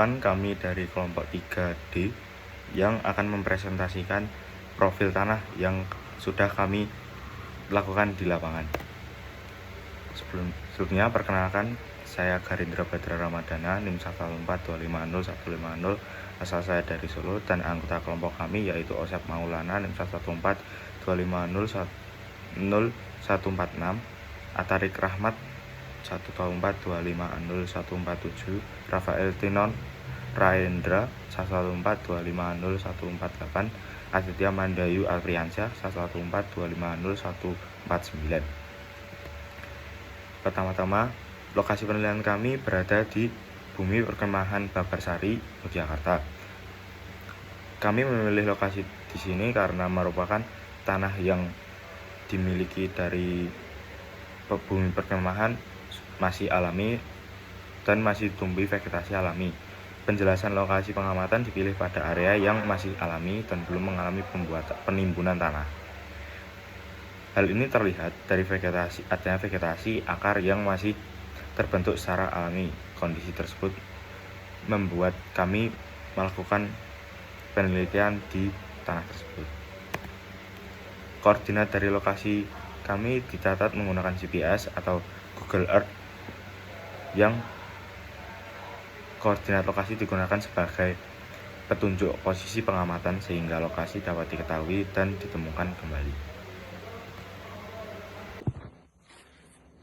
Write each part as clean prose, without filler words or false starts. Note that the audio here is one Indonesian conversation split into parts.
Perkenalkan, kami dari kelompok 3D yang akan mempresentasikan profil tanah yang sudah kami lakukan di lapangan. Sebelumnya perkenalkan, saya Garindra Badra Ramadana, NIM 114250150, asal saya dari Solo, dan anggota kelompok kami yaitu Osep Maulana, NIM 114250146, Atarik Rahmat 114250147, Rafael Tinon Raendra 114250148, Aditya Mandayu Alpriansyah 114250149. Pertama-tama, lokasi penelitian kami berada di Bumi Perkemahan Babarsari, Yogyakarta. Kami memilih lokasi di sini karena merupakan tanah yang dimiliki dari bumi perkemahan masih alami dan masih tumbuh vegetasi alami. Penjelasan lokasi pengamatan dipilih pada area yang masih alami dan belum mengalami penimbunan tanah. Hal ini terlihat dari adanya vegetasi akar yang masih terbentuk secara alami. Kondisi tersebut membuat kami melakukan penelitian di tanah tersebut. Koordinat dari lokasi kami dicatat menggunakan GPS atau Google Earth, yang koordinat lokasi digunakan sebagai petunjuk posisi pengamatan sehingga lokasi dapat diketahui dan ditemukan kembali.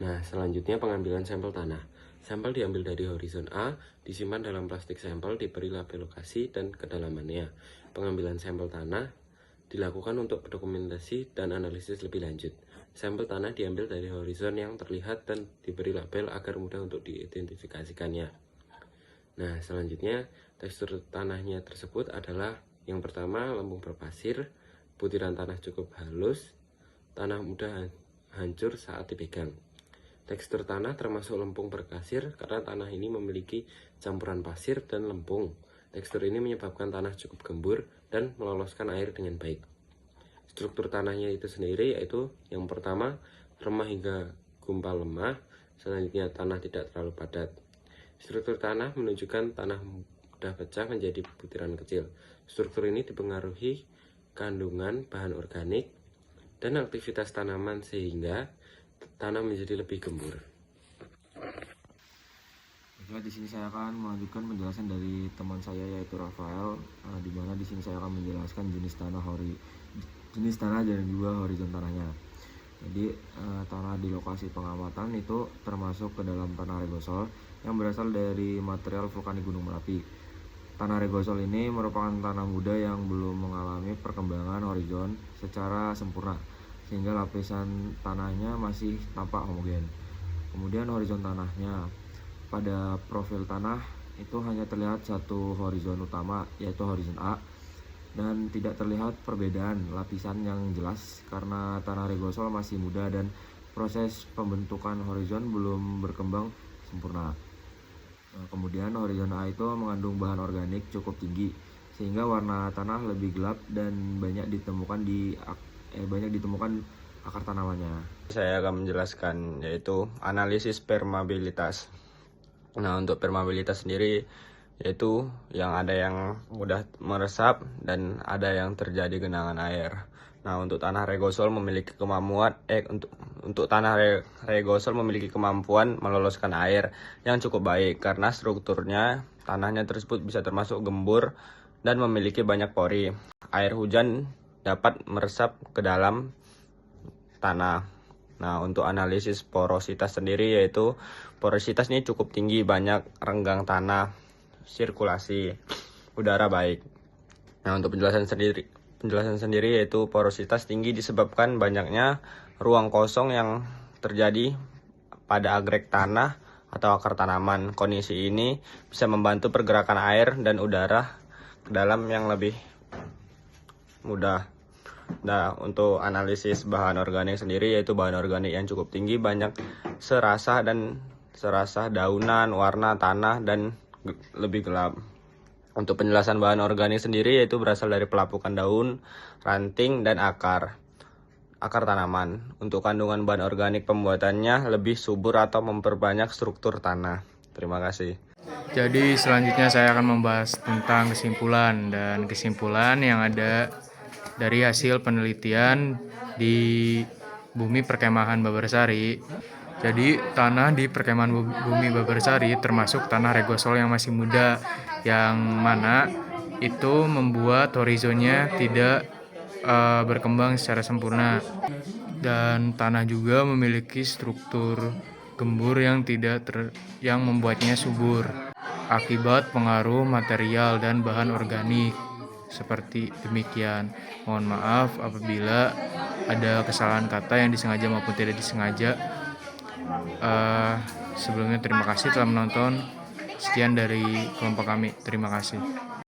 Nah, selanjutnya pengambilan sampel tanah. Sampel diambil dari horizon A, disimpan dalam plastik sampel, diberi label lokasi dan kedalamannya. Pengambilan sampel tanah dilakukan untuk dokumentasi dan analisis lebih lanjut. Sampel tanah diambil dari horizon yang terlihat dan diberi label agar mudah untuk diidentifikasikannya. Nah, selanjutnya tekstur tanahnya tersebut adalah yang pertama lempung berpasir, butiran tanah cukup halus, tanah mudah hancur saat dipegang. Tekstur tanah termasuk lempung berkasir karena tanah ini memiliki campuran pasir dan lempung. Tekstur ini menyebabkan tanah cukup gembur dan meloloskan air dengan baik. Struktur tanahnya itu sendiri yaitu yang pertama remah hingga gumpal lemah, selanjutnya tanah tidak terlalu padat. Struktur tanah menunjukkan tanah mudah pecah menjadi butiran kecil. Struktur ini dipengaruhi kandungan bahan organik dan aktivitas tanaman sehingga tanah menjadi lebih gembur. Di sini saya akan melanjutkan penjelasan dari teman saya yaitu Rafael, di mana di sini saya akan menjelaskan jenis tanah dan juga horizon tanahnya. Jadi tanah di lokasi pengamatan itu termasuk ke dalam tanah regosol yang berasal dari material vulkanik Gunung Merapi. Tanah regosol ini merupakan tanah muda yang belum mengalami perkembangan horizon secara sempurna, sehingga lapisan tanahnya masih tampak homogen. Kemudian horizon tanahnya, pada profil tanah itu hanya terlihat satu horizon utama yaitu horizon A, dan tidak terlihat perbedaan lapisan yang jelas karena tanah regosol masih muda dan proses pembentukan horizon belum berkembang sempurna. Kemudian horizon A itu mengandung bahan organik cukup tinggi sehingga warna tanah lebih gelap dan banyak ditemukan akar tanamannya. Saya akan menjelaskan yaitu analisis permeabilitas. Nah, untuk permeabilitas sendiri yaitu yang ada yang mudah meresap dan ada yang terjadi genangan air. Nah, untuk tanah regosol memiliki kemampuan regosol memiliki kemampuan meloloskan air yang cukup baik karena strukturnya tanahnya tersebut bisa termasuk gembur dan memiliki banyak pori. Air hujan dapat meresap ke dalam tanah. Nah, untuk analisis porositas sendiri yaitu porositas ini cukup tinggi, banyak renggang tanah, sirkulasi udara baik. Nah, untuk penjelasan sendiri yaitu porositas tinggi disebabkan banyaknya ruang kosong yang terjadi pada agreg tanah atau akar tanaman. Kondisi ini bisa membantu pergerakan air dan udara ke dalam yang lebih mudah. Nah, untuk analisis bahan organik sendiri yaitu bahan organik yang cukup tinggi, banyak serasa daunan, warna tanah dan lebih gelap. Untuk penjelasan bahan organik sendiri yaitu berasal dari pelapukan daun, ranting dan akar tanaman. Untuk kandungan bahan organik pembuatannya lebih subur atau memperbanyak struktur tanah. Terima kasih. Jadi selanjutnya saya akan membahas tentang kesimpulan yang ada dari hasil penelitian di Bumi Perkemahan Babarsari. Jadi tanah di Perkemahan Bumi Babarsari termasuk tanah regosol yang masih muda, yang mana itu membuat horizonnya tidak berkembang secara sempurna, dan tanah juga memiliki struktur gembur yang membuatnya subur akibat pengaruh material dan bahan organik. Seperti demikian. Mohon maaf apabila ada kesalahan kata yang disengaja maupun tidak disengaja. Sebelumnya terima kasih telah menonton. Sekian dari kelompok kami. Terima kasih.